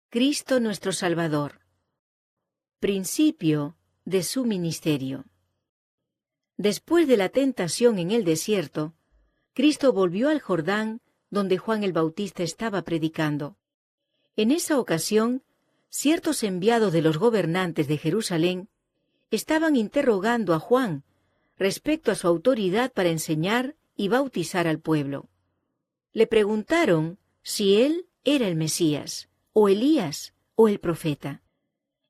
Cristo nuestro Salvador. Principio de su ministerio. Después de la tentación en el desierto, Cristo volvió al Jordán, donde Juan el Bautista estaba predicando. En esa ocasión, ciertos enviados de los gobernantes de Jerusalén estaban interrogando a Juan respecto a su autoridad para enseñar y bautizar al pueblo. Le preguntaron si él era el Mesías, o Elías, o el profeta,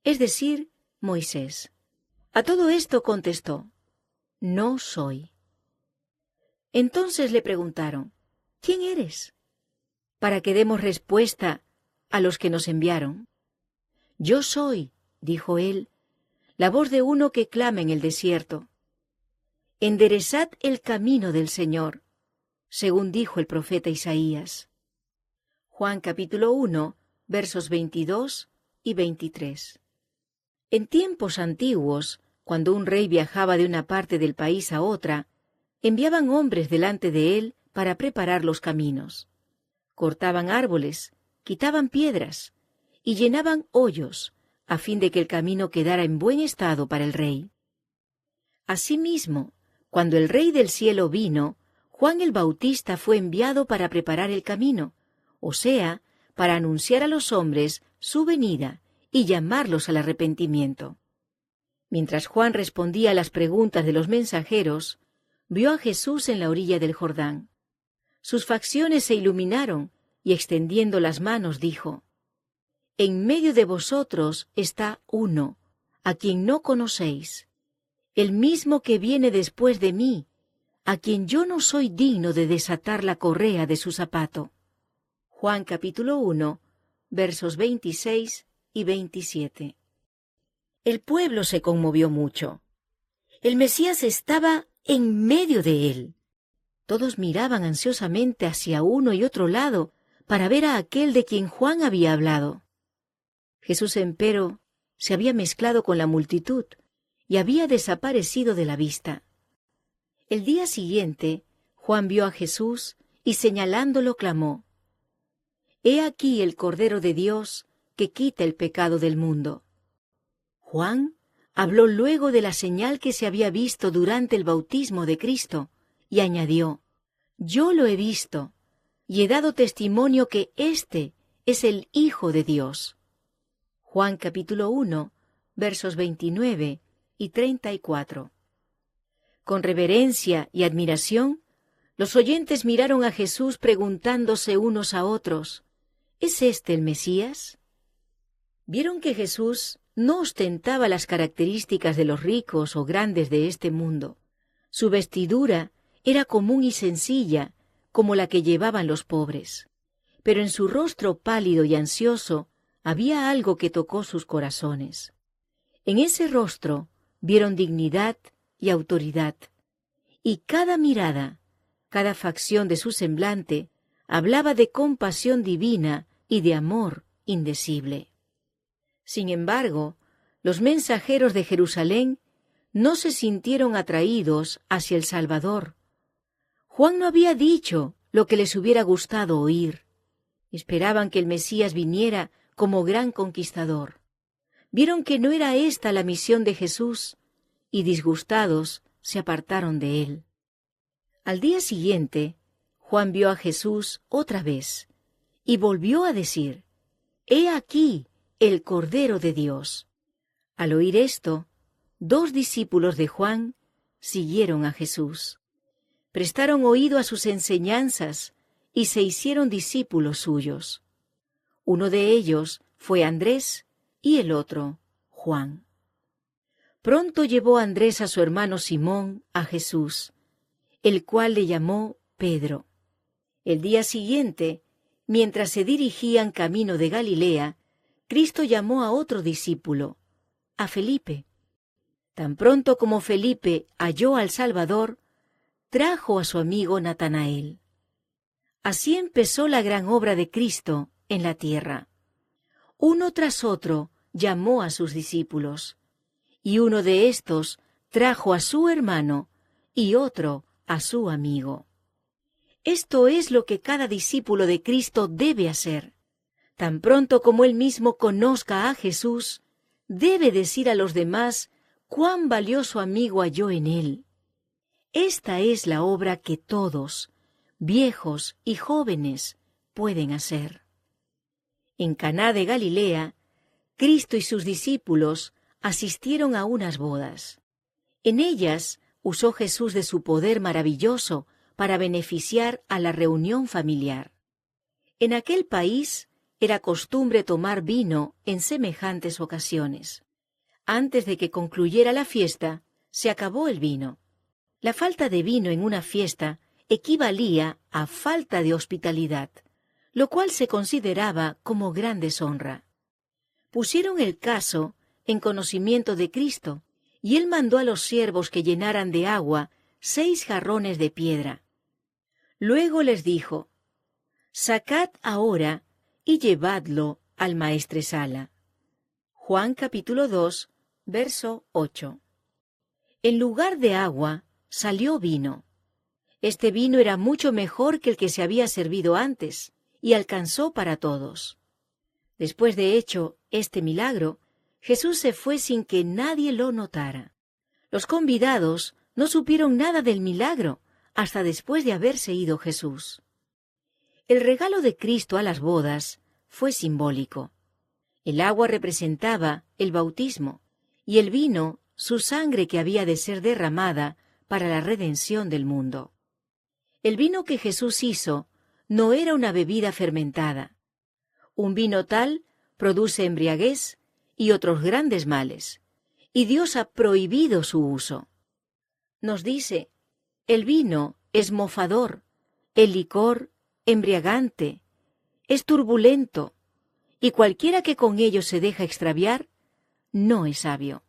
es decir, Moisés. A todo esto contestó: «No soy». Entonces le preguntaron: «¿Quién eres?», para que demos respuesta a los que nos enviaron. «Yo soy», dijo él, «la voz de uno que clama en el desierto. Enderezad el camino del Señor», según dijo el profeta Isaías. Juan capítulo 1, versos 22 y 23. En tiempos antiguos, cuando un rey viajaba de una parte del país a otra, enviaban hombres delante de él para preparar los caminos. Cortaban árboles, quitaban piedras y llenaban hoyos, a fin de que el camino quedara en buen estado para el rey. Asimismo, cuando el Rey del cielo vino, Juan el Bautista fue enviado para preparar el camino, o sea, para anunciar a los hombres su venida y llamarlos al arrepentimiento. Mientras Juan respondía a las preguntas de los mensajeros, vio a Jesús en la orilla del Jordán. Sus facciones se iluminaron y, extendiendo las manos, dijo: «En medio de vosotros está uno, a quien no conocéis, el mismo que viene después de mí, a quien yo no soy digno de desatar la correa de su zapato». Juan capítulo 1, versos 26 y 27. El pueblo se conmovió mucho. El Mesías estaba en medio de él. Todos miraban ansiosamente hacia uno y otro lado para ver a aquel de quien Juan había hablado. Jesús, empero, se había mezclado con la multitud y había desaparecido de la vista. El día siguiente, Juan vio a Jesús y, señalándolo, clamó: «He aquí el Cordero de Dios que quita el pecado del mundo». Juan habló luego de la señal que se había visto durante el bautismo de Cristo y añadió: «Yo lo he visto y he dado testimonio que éste es el Hijo de Dios». Juan capítulo 1, versos 29 y 34. Con reverencia y admiración, los oyentes miraron a Jesús preguntándose unos a otros: ¿es este el Mesías? Vieron que Jesús no ostentaba las características de los ricos o grandes de este mundo. Su vestidura era común y sencilla, como la que llevaban los pobres. Pero en su rostro pálido y ansioso había algo que tocó sus corazones. En ese rostro vieron dignidad y autoridad, y cada mirada, cada facción de su semblante hablaba de compasión divina y de amor indecible. Sin embargo, los mensajeros de Jerusalén no se sintieron atraídos hacia el Salvador. Juan no había dicho lo que les hubiera gustado oír. Esperaban que el Mesías viniera como gran conquistador. Vieron que no era esta la misión de Jesús y, disgustados, se apartaron de él. Al día siguiente, Juan vio a Jesús otra vez y volvió a decir: «He aquí el Cordero de Dios». Al oír esto, 2 discípulos de Juan siguieron a Jesús. Prestaron oído a sus enseñanzas y se hicieron discípulos suyos. Uno de ellos fue Andrés y el otro, Juan. Pronto llevó Andrés a su hermano Simón a Jesús, el cual le llamó Pedro. El día siguiente, mientras se dirigían camino de Galilea, Cristo llamó a otro discípulo, a Felipe. Tan pronto como Felipe halló al Salvador, trajo a su amigo Natanael. Así empezó la gran obra de Cristo en la tierra. Uno tras otro llamó a sus discípulos, y uno de estos trajo a su hermano y otro a su amigo. Esto es lo que cada discípulo de Cristo debe hacer: Tan pronto como él mismo conozca a Jesús, debe decir a los demás cuán valioso amigo halló en él. Esta es la obra que todos, viejos y jóvenes, pueden hacer. En Caná de Galilea, Cristo y sus discípulos asistieron a unas bodas. En ellas usó Jesús de su poder maravilloso para beneficiar a la reunión familiar. En aquel país era costumbre tomar vino en semejantes ocasiones. Antes de que concluyera la fiesta, se acabó el vino. La falta de vino en una fiesta equivalía a falta de hospitalidad, lo cual se consideraba como gran deshonra. Pusieron el caso en conocimiento de Cristo, y él mandó a los siervos que llenaran de agua 6 jarrones de piedra. Luego les dijo: «Sacad ahora y llevadlo al maestresala». Juan capítulo 2, verso 8. En lugar de agua, salió vino. Este vino era mucho mejor que el que se había servido antes, y alcanzó para todos. Después de hecho este milagro, Jesús se fue sin que nadie lo notara. Los convidados no supieron nada del milagro hasta después de haberse ido Jesús. El regalo de Cristo a las bodas fue simbólico. El agua representaba el bautismo y el vino su sangre que había de ser derramada para la redención del mundo. El vino que Jesús hizo no era una bebida fermentada. Un vino tal produce embriaguez y otros grandes males, y Dios ha prohibido su uso. Nos dice: el vino es mofador, el licor embriagante, es turbulento, y cualquiera que con ello se deja extraviar, no es sabio.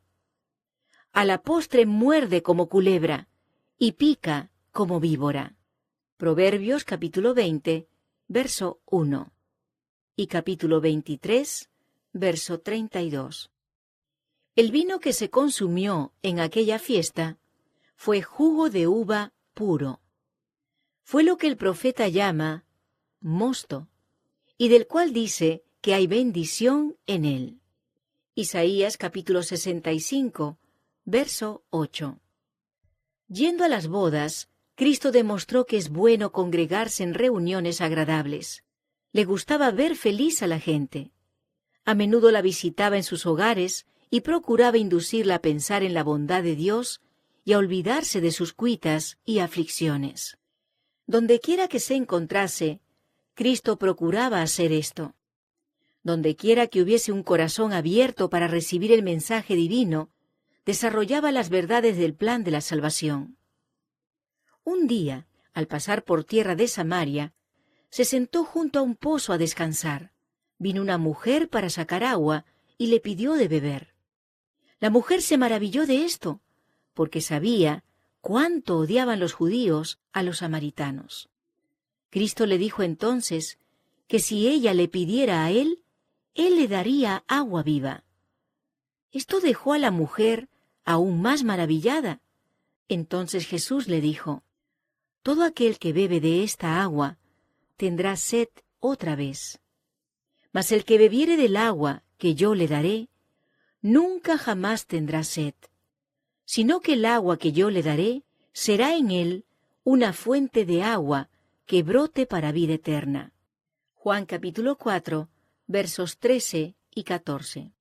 A la postre muerde como culebra, y pica como víbora. Proverbios capítulo 20, verso 1. Y capítulo 23, verso 32. El vino que se consumió en aquella fiesta fue jugo de uva puro. Fue lo que el profeta llama mosto, y del cual dice que hay bendición en él. Isaías capítulo 65, verso 8. Yendo a las bodas, Cristo demostró que es bueno congregarse en reuniones agradables. Le gustaba ver feliz a la gente. A menudo la visitaba en sus hogares y procuraba inducirla a pensar en la bondad de Dios y a olvidarse de sus cuitas y aflicciones. Dondequiera que se encontrase, Cristo procuraba hacer esto. Dondequiera que hubiese un corazón abierto para recibir el mensaje divino, desarrollaba las verdades del plan de la salvación. Un día, al pasar por tierra de Samaria, se sentó junto a un pozo a descansar. Vino una mujer para sacar agua y le pidió de beber. La mujer se maravilló de esto, porque sabía cuánto odiaban los judíos a los samaritanos. Cristo le dijo entonces que si ella le pidiera a él le daría agua viva. Esto dejó a la mujer aún más maravillada. Entonces Jesús le dijo: «Todo aquel que bebe de esta agua tendrá sed otra vez. Mas el que bebiere del agua que yo le daré, nunca jamás tendrá sed, sino que el agua que yo le daré será en él una fuente de agua que brote para vida eterna». Juan capítulo 4, versos 13 y 14.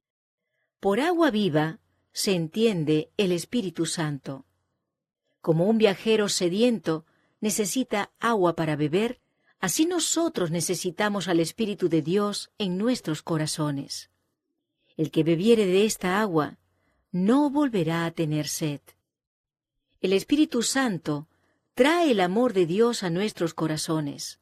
Por agua viva se entiende el Espíritu Santo. Como un viajero sediento necesita agua para beber, así nosotros necesitamos al Espíritu de Dios en nuestros corazones. El que bebiere de esta agua no volverá a tener sed. El Espíritu Santo trae el amor de Dios a nuestros corazones,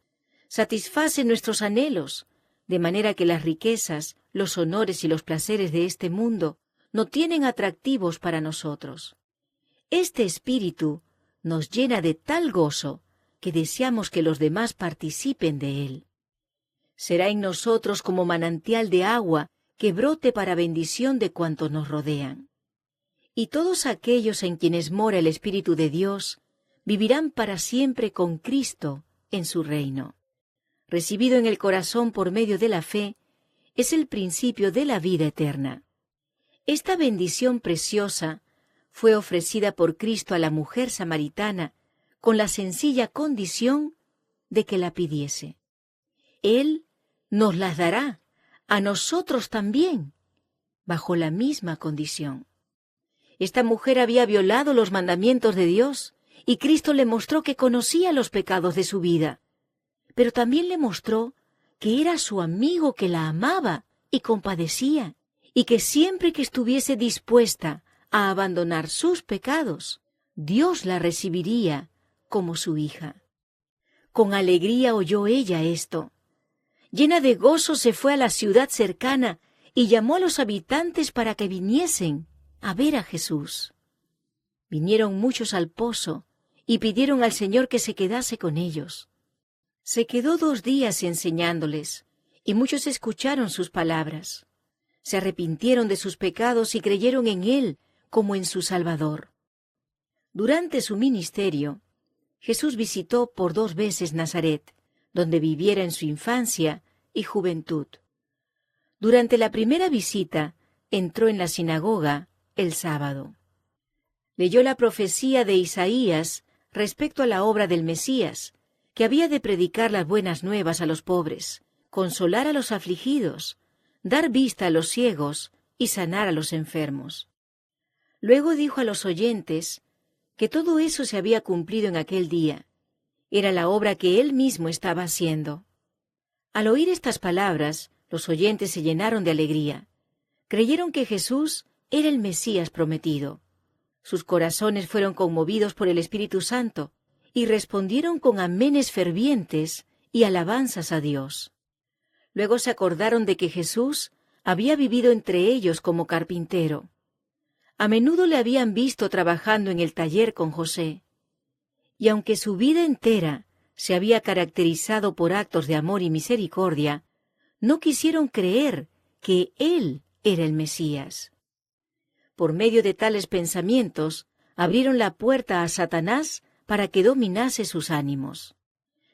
satisface nuestros anhelos, de manera que las riquezas, los honores y los placeres de este mundo no tienen atractivos para nosotros. Este Espíritu nos llena de tal gozo que deseamos que los demás participen de él. Será en nosotros como manantial de agua que brote para bendición de cuantos nos rodean. Y todos aquellos en quienes mora el Espíritu de Dios vivirán para siempre con Cristo en su reino. Recibido en el corazón por medio de la fe, es el principio de la vida eterna. Esta bendición preciosa fue ofrecida por Cristo a la mujer samaritana con la sencilla condición de que la pidiese. Él nos las dará a nosotros también, bajo la misma condición. Esta mujer había violado los mandamientos de Dios y Cristo le mostró que conocía los pecados de su vida, pero también le mostró que era su amigo, que la amaba y compadecía, y que siempre que estuviese dispuesta a abandonar sus pecados, Dios la recibiría como su hija. Con alegría oyó ella esto. Llena de gozo se fue a la ciudad cercana y llamó a los habitantes para que viniesen a ver a Jesús. Vinieron muchos al pozo y pidieron al Señor que se quedase con ellos. Se quedó 2 días enseñándoles, y muchos escucharon sus palabras. Se arrepintieron de sus pecados y creyeron en Él como en su Salvador. Durante su ministerio, Jesús visitó por 2 veces Nazaret, donde viviera en su infancia y juventud. Durante la primera visita, entró en la sinagoga el sábado. Leyó la profecía de Isaías respecto a la obra del Mesías, que había de predicar las buenas nuevas a los pobres, consolar a los afligidos, dar vista a los ciegos y sanar a los enfermos. Luego dijo a los oyentes que todo eso se había cumplido en aquel día. Era la obra que él mismo estaba haciendo. Al oír estas palabras, los oyentes se llenaron de alegría. Creyeron que Jesús era el Mesías prometido. Sus corazones fueron conmovidos por el Espíritu Santo y respondieron con amenes fervientes y alabanzas a Dios. Luego se acordaron de que Jesús había vivido entre ellos como carpintero. A menudo le habían visto trabajando en el taller con José. Y aunque su vida entera se había caracterizado por actos de amor y misericordia, no quisieron creer que Él era el Mesías. Por medio de tales pensamientos, abrieron la puerta a Satanás para que dominase sus ánimos.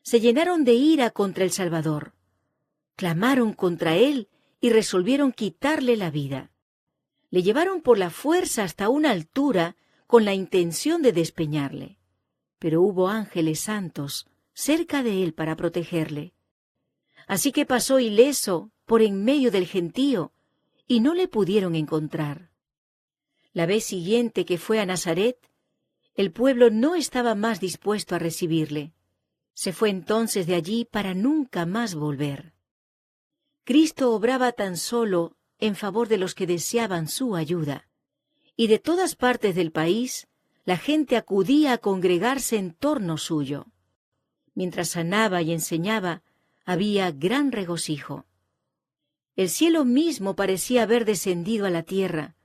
Se llenaron de ira contra el Salvador. Clamaron contra Él y resolvieron quitarle la vida. Le llevaron por la fuerza hasta una altura con la intención de despeñarle. Pero hubo ángeles santos cerca de Él para protegerle. Así que pasó ileso por en medio del gentío y no le pudieron encontrar. La vez siguiente que fue a Nazaret, el pueblo no estaba más dispuesto a recibirle. Se fue entonces de allí para nunca más volver. Cristo obraba tan solo en favor de los que deseaban su ayuda, y de todas partes del país la gente acudía a congregarse en torno suyo. Mientras sanaba y enseñaba, había gran regocijo. El cielo mismo parecía haber descendido a la tierra,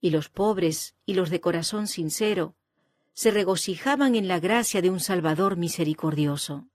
y los pobres y los de corazón sincero se regocijaban en la gracia de un Salvador misericordioso.